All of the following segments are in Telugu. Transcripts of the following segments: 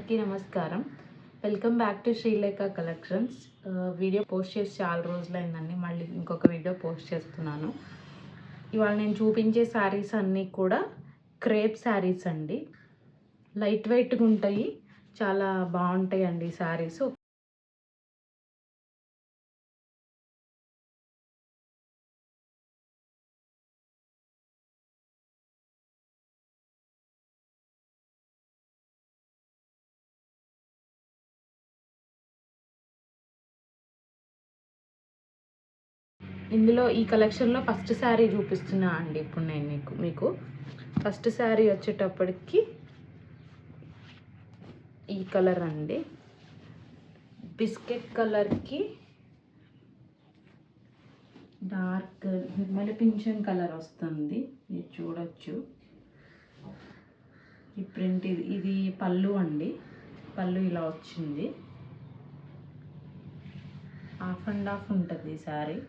అందరికీ నమస్కారం. Welcome back to Srilekha collections. Video post చేసి చాలా రోజులైందండి. మళ్ళీ ఇంకొక వీడియో పోస్ట్ చేస్తున్నాను. ఇవాళ నేను చూపించే శారీస్ అన్నీ కూడా క్రేప్ శారీస్ అండి. లైట్ వెయిట్గా ఉంటాయి, చాలా బాగుంటాయి అండి శారీస్. ఇందులో ఈ కలెక్షన్లో ఫస్ట్ శారీ చూపిస్తున్నా అండి ఇప్పుడు నేను మీకు ఫస్ట్ శారీ వచ్చేటప్పటికి ఈ కలర్ అండి. బిస్కెట్ కలర్కి డార్క్ పింఛన్ కలర్ వస్తుంది, మీరు చూడొచ్చు. ఈ ప్రింట్ ఇది పళ్ళు అండి. పళ్ళు ఇలా వచ్చింది, హాఫ్ అండ్ హాఫ్ ఉంటుంది ఈ శారీ.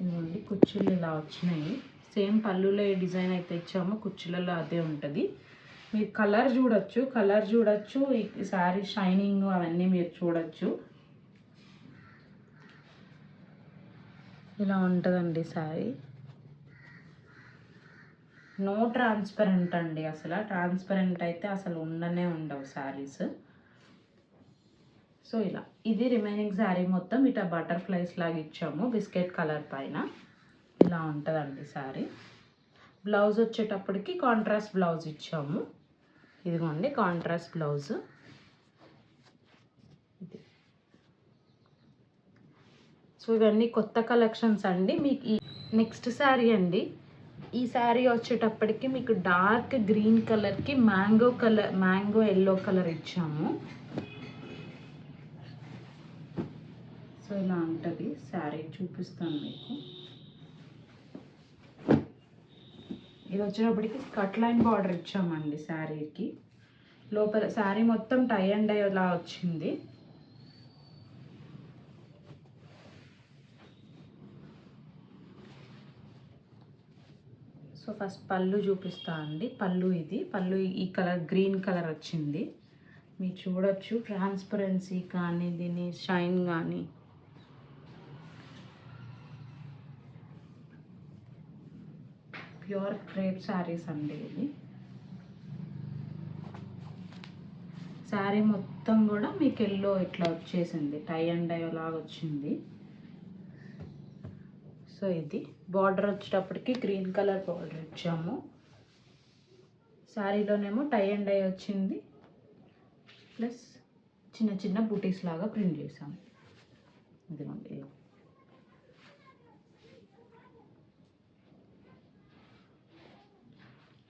ఇదిగోండి, కుచ్చుళ్ళు ఇలా వచ్చినాయి. సేమ్ పళ్ళులో ఏ డిజైన్ అయితే ఇచ్చామో కుచ్చులలో అదే ఉంటుంది. మీరు కలర్ చూడొచ్చు. ఈ శారీ షైనింగ్ అవన్నీ మీరు చూడొచ్చు. ఇలా ఉంటుందండి శారీ. నో ట్రాన్స్పరెంట్ అండి. అసలు ట్రాన్స్పరెంట్ అయితే అసలు ఉండవు శారీస్. సో ఇలా ఇది రిమైనింగ్ శారీ మొత్తం ఇట్లా బటర్ఫ్లైస్ లాగా ఇచ్చాము బిస్కెట్ కలర్ పైన. ఇలా ఉంటుందండి శారీ. బ్లౌజ్ వచ్చేటప్పటికి కాంట్రాస్ట్ బ్లౌజ్ ఇచ్చాము. ఇదిగోండి కాంట్రాస్ట్ బ్లౌజ్. సో ఇవన్నీ కొత్త కలెక్షన్స్ అండి. మీకు ఈ నెక్స్ట్ శారీ అండి. ఈ శారీ వచ్చేటప్పటికి మీకు డార్క్ గ్రీన్ కలర్కి మ్యాంగో ఎల్లో కలర్ ఇచ్చాము. సో ఇలా ఉంటుంది శారీ, చూపిస్తాను మీకు. ఇది వచ్చేటప్పటికి కట్ లైన్ బార్డర్ ఇచ్చామండి శారీకి. లోపల శారీ మొత్తం టై అండ్ డై ఇలా వచ్చింది. సో ఫస్ట్ పళ్ళు చూపిస్తా అండి. పళ్ళు ఈ కలర్ గ్రీన్ కలర్ వచ్చింది, మీరు చూడొచ్చు. ట్రాన్స్పరెన్సీ కానీ దీని షైన్ కానీ ప్యూర్ క్రేప్ శారీస్ అండి. ఇది శారీ మొత్తం కూడా మీకు ఎల్లో ఇట్లా వచ్చేసింది, టై అండ్ డై లాగా వచ్చింది. సో ఇది బార్డర్ వచ్చేటప్పటికి గ్రీన్ కలర్ బార్డర్ ఇచ్చాము. శారీలోనేమో టై అండ్ డై వచ్చింది, ప్లస్ చిన్న చిన్న బూటీస్ లాగా ప్రింట్ చేసాము. ఇదిగోండి.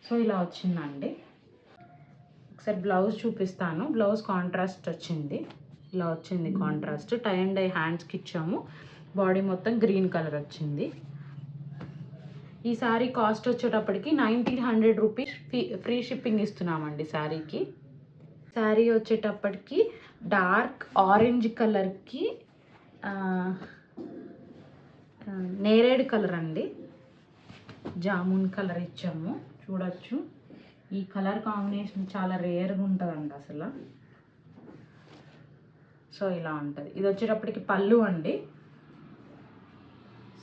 సో ఇలా వచ్చిందండి. ఒకసారి బ్లౌజ్ చూపిస్తాను. బ్లౌజ్ కాంట్రాస్ట్ వచ్చింది, ఇలా వచ్చింది కాంట్రాస్ట్. టై అండ్ డై హ్యాండ్స్కి ఇచ్చాము. బాడీ మొత్తం గ్రీన్ కలర్ వచ్చింది. ఈ శారీ కాస్ట్ వచ్చేటప్పటికి 1900 రూపీస్ ఫ్రీ షిప్పింగ్ ఇస్తున్నామండి శారీకి. శారీ వచ్చేటప్పటికి డార్క్ ఆరెంజ్ కలర్కి నేరేడ్ కలర్ అండి, జామున్ కలర్ ఇచ్చాము. చూడొచ్చు, ఈ కలర్ కాంబినేషన్ చాలా రేర్గా ఉంటుందండి అసలు. సో ఇలా ఉంటుంది. ఇది వచ్చేటప్పటికి పళ్ళు అండి.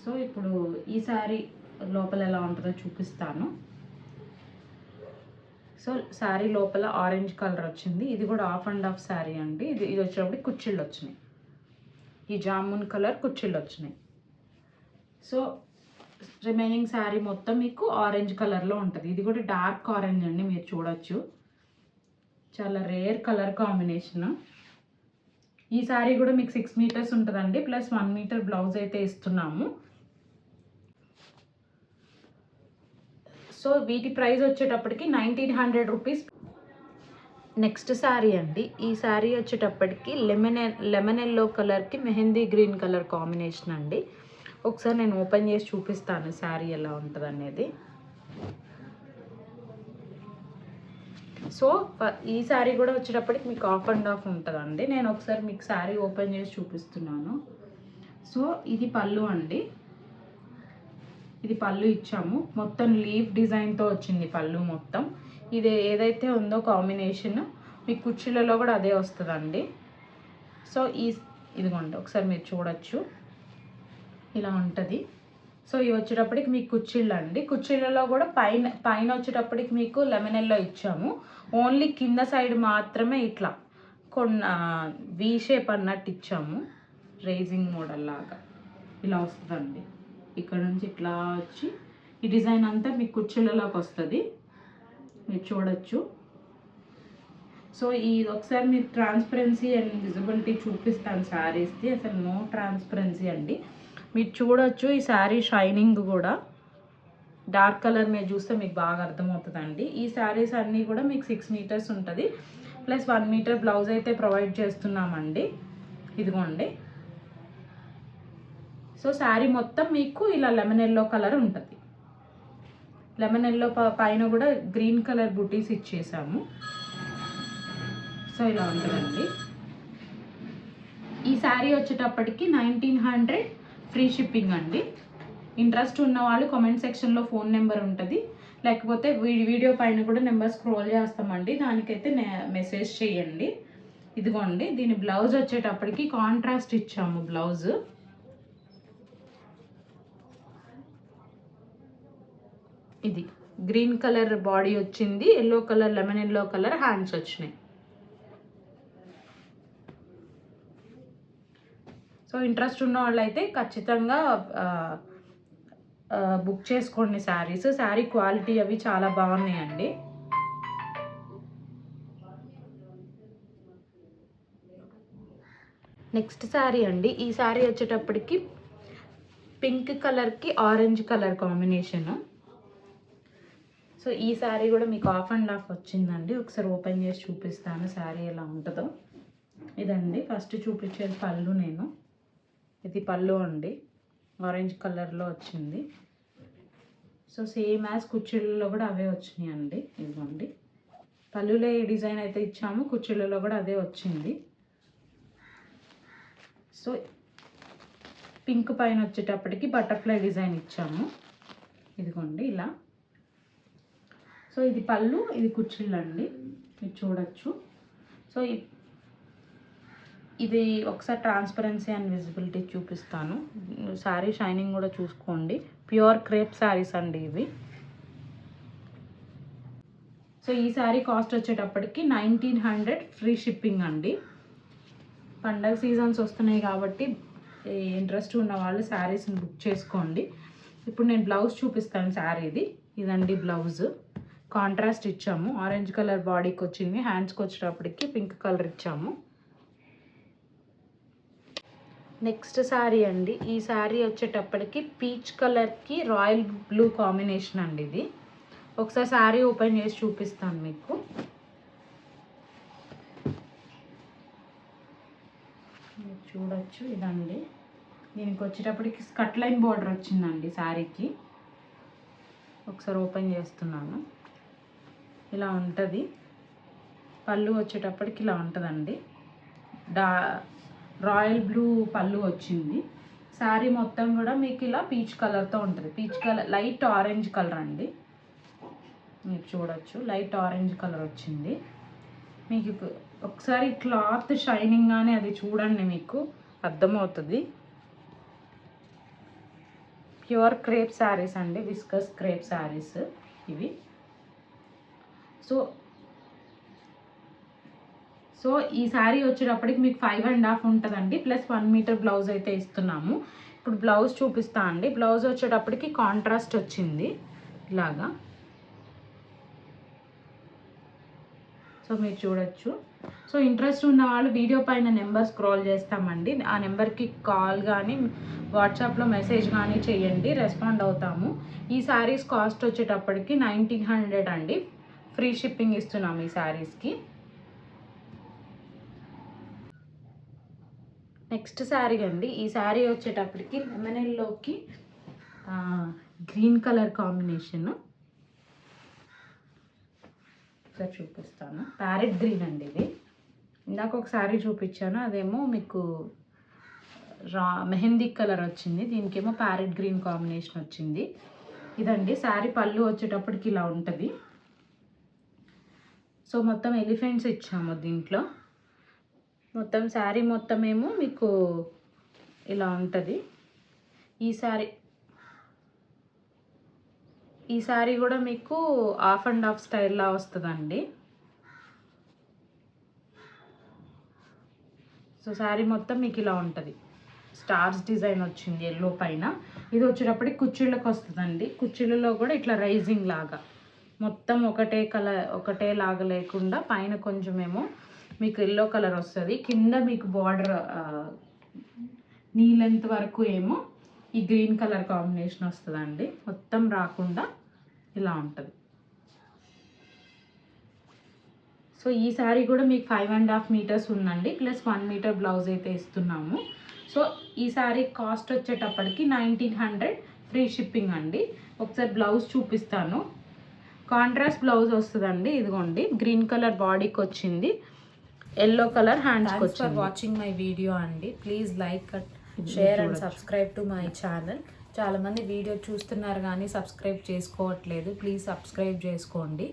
సో ఇప్పుడు ఈ శారీ లోపల ఎలా ఉంటుందో చూపిస్తాను. సో శారీ లోపల ఆరెంజ్ కలర్ వచ్చింది. ఇది కూడా హాఫ్ అండ్ హాఫ్ శారీ అండి. ఇది వచ్చేటప్పటికి కుచ్చిళ్ళు వచ్చినాయి, ఈ జామున్ కలర్ కుచ్చిళ్ళు వచ్చినాయి. సో రిమైనింగ్ శారీ మొత్తం మీకు ఆరెంజ్ కలర్లో ఉంటుంది. ఇది కూడా డార్క్ ఆరెంజ్ అండి, మీరు చూడొచ్చు. చాలా రేర్ కలర్ కాంబినేషన్. ఈ శారీ కూడా మీకు 6 మీటర్స్ ఉంటుందండి, ప్లస్ 1 మీటర్ బ్లౌజ్ అయితే ఇస్తున్నాము. సో వీటి ప్రైస్ వచ్చేటప్పటికి 1900 రూపీస్. నెక్స్ట్ శారీ అండి. ఈ శారీ వచ్చేటప్పటికి లెమన్ ఎల్లో కలర్కి మెహందీ గ్రీన్ కలర్ కాంబినేషన్ అండి. ఒకసారి నేను ఓపెన్ చేసి చూపిస్తాను శారీ ఎలా ఉంటుంది అనేది. సో ఈ శారీ కూడా వచ్చేటప్పటికి మీకు హాఫ్ అండ్ హాఫ్ ఉంటుందండి. నేను ఒకసారి మీకు శారీ ఓపెన్ చేసి చూపిస్తున్నాను. సో ఇది పళ్ళు అండి. ఇది పళ్ళు ఇచ్చాము, మొత్తం లీఫ్ డిజైన్తో వచ్చింది పళ్ళు మొత్తం. ఇది ఏదైతే ఉందో కాంబినేషన్ మీకు కుర్చీలలో కూడా అదే వస్తుందండి. సో ఇదిగోండి ఒకసారి మీరు చూడొచ్చు, ఇలా ఉంటుంది. సో ఇవి వచ్చేటప్పటికి మీకు కుర్చీలు అండి. కుర్చీలలో కూడా పైన వచ్చేటప్పటికి మీకు లెమన్ ఎల్లో ఇచ్చాము. ఓన్లీ కింద సైడ్ మాత్రమే ఇట్లా వి షేప్ అన్నట్టు ఇచ్చాము. రేజింగ్ మోడల్ లాగా ఇలా వస్తుందండి. ఇక్కడ నుంచి ఇట్లా వచ్చి ఈ డిజైన్ అంతా మీకు కుర్చీలలోకి వస్తుంది, మీరు చూడొచ్చు. సో ఇది ఒకసారి మీరు ట్రాన్స్పరెన్సీ అండ్ విజిబిలిటీ చూపిస్తాను శారీస్ది. అసలు నో ట్రాన్స్పరెన్సీ అండి, మీరు చూడొచ్చు. ఈ శారీ షైనింగ్ కూడా డార్క్ కలర్ మీద చూస్తే మీకు బాగా అర్థమవుతుందండి. ఈ శారీస్ అన్నీ కూడా మీకు 6 మీటర్స్ ఉంటుంది, ప్లస్ 1 మీటర్ బ్లౌజ్ అయితే ప్రొవైడ్ చేస్తున్నామండి. ఇదిగోండి. సో శారీ మొత్తం మీకు ఇలా లెమన్ ఎల్లో కలర్ ఉంటుంది. లెమన్ ఎల్లో పైన కూడా గ్రీన్ కలర్ బుటీస్ ఇచ్చేసాము. సో ఇలా ఉంటుందండి. ఈ శారీ వచ్చేటప్పటికి 1900 ఫ్రీ షిప్పింగ్ అండి. ఇంట్రెస్ట్ ఉన్న వాళ్ళు కామెంట్ సెక్షన్లో ఫోన్ నెంబర్ ఉంటుంది, లేకపోతే వీడియో పైన కూడా నెంబర్ స్క్రోల్ చేస్తామండి, దానికైతే మెసేజ్ చేయండి. ఇదిగోండి, దీని బ్లౌజ్ వచ్చేటప్పటికి కాంట్రాస్ట్ ఇచ్చాము. బ్లౌజ్ ఇది గ్రీన్ కలర్ బాడీ వచ్చింది, yellow colour lemon yellow colour hands వచ్చినాయి. సో ఇంట్రెస్ట్ ఉన్న వాళ్ళైతే ఖచ్చితంగా బుక్ చేసుకోండి శారీస్. శారీ క్వాలిటీ అవి చాలా బాగున్నాయండి. నెక్స్ట్ శారీ అండి. ఈ శారీ వచ్చేటప్పటికి పింక్ కలర్కి ఆరెంజ్ కలర్ కాంబినేషను. సో ఈ శారీ కూడా మీకు ఆఫ్ అండ్ ఆఫ్ వచ్చిందండి. ఒకసారి ఓపెన్ చేసి చూపిస్తాను శారీ ఎలా ఉంటుందో. ఇదండి ఫస్ట్ చూపించేది పళ్ళు. ఇది పళ్ళు అండి, ఆరెంజ్ కలర్లో వచ్చింది. సో సేమ్ యాజ్ కుర్చీలలో కూడా అవే వచ్చినాయి అండి. ఇదిగోండి, పళ్ళులో ఏ డిజైన్ అయితే ఇచ్చామో కుర్చీలలో కూడా అదే వచ్చింది. సో పింక్ పైన వచ్చేటప్పటికి బటర్ఫ్లై డిజైన్ ఇచ్చాము. ఇదిగోండి ఇలా. సో ఇది పళ్ళు, ఇది కుర్చీలు అండి, మీరు చూడొచ్చు. సో ఇది ఒకసారి ట్రాన్స్పరెన్సీ అండ్ విజిబిలిటీ చూపిస్తాను. శారీ షైనింగ్ కూడా చూసుకోండి. ప్యూర్ క్రేప్ శారీస్ అండి ఇవి. సో ఈ శారీ కాస్ట్ వచ్చేటప్పటికి 1900 ఫ్రీ షిప్పింగ్ అండి. పండగ సీజన్స్ వస్తున్నాయి కాబట్టి ఇంట్రెస్ట్ ఉన్న వాళ్ళు శారీస్ని బుక్ చేసుకోండి. ఇప్పుడు నేను బ్లౌజ్ చూపిస్తాను శారీది. ఇదండి బ్లౌజ్, కాంట్రాస్ట్ ఇచ్చాము. ఆరెంజ్ కలర్ బాడీకి వచ్చింది, హ్యాండ్స్కి వచ్చేటప్పటికి పింక్ కలర్ ఇచ్చాము. నెక్స్ట్ శారీ అండి. ఈ శారీ వచ్చేటప్పటికి పీచ్ కలర్కి రాయల్ బ్లూ కాంబినేషన్ అండి. ఇది ఒకసారి శారీ ఓపెన్ చేసి చూపిస్తాను మీకు. చూడొచ్చు, ఇదండి. దీనికి వచ్చేటప్పటికి స్కట్ లైన్ బార్డర్ వచ్చిందండి శారీకి. ఒకసారి ఓపెన్ చేస్తున్నాను. ఇలా ఉంటుంది. పళ్ళు వచ్చేటప్పటికి ఇలా ఉంటుందండి. రాయల్ బ్లూ పళ్ళు వచ్చింది. శారీ మొత్తం కూడా మీకు ఇలా పీచ్ కలర్తో ఉంటుంది. Peach colour light orange colour అండి, మీరు చూడొచ్చు. లైట్ ఆరెంజ్ కలర్ వచ్చింది. మీకు ఒకసారి క్లాత్ షైనింగ్ కానీ అది చూడండి, మీకు అర్థమవుతుంది. ప్యూర్ క్రేప్ శారీస్ అండి, విస్కస్ క్రేప్ శారీస్ ఇవి. సో ఈ శారీ వచ్చేటప్పటికి మీకు 5.5 ఉంటుందండి, ప్లస్ 1 మీటర్ బ్లౌజ్ అయితే ఇస్తున్నాము. ఇప్పుడు బ్లౌజ్ చూపిస్తా అండి. బ్లౌజ్ వచ్చేటప్పటికి కాంట్రాస్ట్ వచ్చింది ఇలాగా. సో మీరు చూడొచ్చు. సో ఇంట్రెస్ట్ ఉన్న వాళ్ళు వీడియో పైన నెంబర్ స్క్రోల్ చేస్తామండి, ఆ నెంబర్కి కాల్ కానీ వాట్సాప్లో మెసేజ్ కానీ చేయండి, రెస్పాండ్ అవుతాము. ఈ శారీస్ కాస్ట్ వచ్చేటప్పటికి 1900 అండి. ఫ్రీ షిప్పింగ్ ఇస్తున్నాము ఈ శారీస్కి. నెక్స్ట్ శారీ అండి. ఈ శారీ వచ్చేటప్పటికి లెమన్ ఎల్లోకి గ్రీన్ కలర్ కాంబినేషన్. ఒకసారి చూపిస్తాను. ప్యారెట్ గ్రీన్ అండి ఇది. ఇందాక ఒక శారీ చూపించాను, అదేమో మీకు మెహందీ కలర్ వచ్చింది, దీనికేమో ప్యారెట్ గ్రీన్ కాంబినేషన్ వచ్చింది. ఇదండి శారీ పళ్ళు వచ్చేటప్పటికి ఇలా ఉంటుంది. సో మొత్తం ఎలిఫెంట్స్ ఇచ్చాము దీంట్లో. మొత్తం శారీ మొత్తం ఏమో మీకు ఇలా ఉంటుంది. ఈ శారీ కూడా మీకు హాఫ్ అండ్ హాఫ్ స్టైల్లా వస్తుందండి. సో శారీ మొత్తం మీకు ఇలా ఉంటుంది. స్టార్స్ డిజైన్ వచ్చింది ఎల్లో పైన. ఇది వచ్చేటప్పటికి కుచ్చిళ్ళకి వస్తుందండి. కుచ్చిళ్ళలో కూడా ఇట్లా రైజింగ్ లాగా మొత్తం ఒకటే లాగా లేకుండా పైన కొంచెమేమో మీకు ఎల్లో కలర్ వస్తుంది. కింద మీకు బార్డర్ నీ లెంత్ వరకు ఏమో ఈ గ్రీన్ కలర్ కాంబినేషన్ వస్తుందండి. మొత్తం రాకుండా ఇలా ఉంటుంది. సో ఈ శారీ కూడా మీకు 5.5 మీటర్స్ ఉందండి, ప్లస్ 1 మీటర్ బ్లౌజ్ అయితే ఇస్తున్నాము. సో ఈ శారీ కాస్ట్ వచ్చేటప్పటికి 1900 ఫ్రీ షిప్పింగ్ అండి. ఒకసారి బ్లౌజ్ చూపిస్తాను. కాంట్రాస్ట్ బ్లౌజ్ వస్తుందండి. ఇదిగోండి గ్రీన్ కలర్ బాడీకి వచ్చింది, ఎల్లో కలర్ హ్యాండ్స్కి వచ్చింది. ఫర్ వాచింగ్ మై వీడియో అండి. Please like, share and subscribe to my channel. చాలామంది వీడియో చూస్తున్నారు కానీ సబ్స్క్రైబ్ చేసుకోవట్లేదు. ప్లీజ్ సబ్స్క్రైబ్ చేసుకోండి.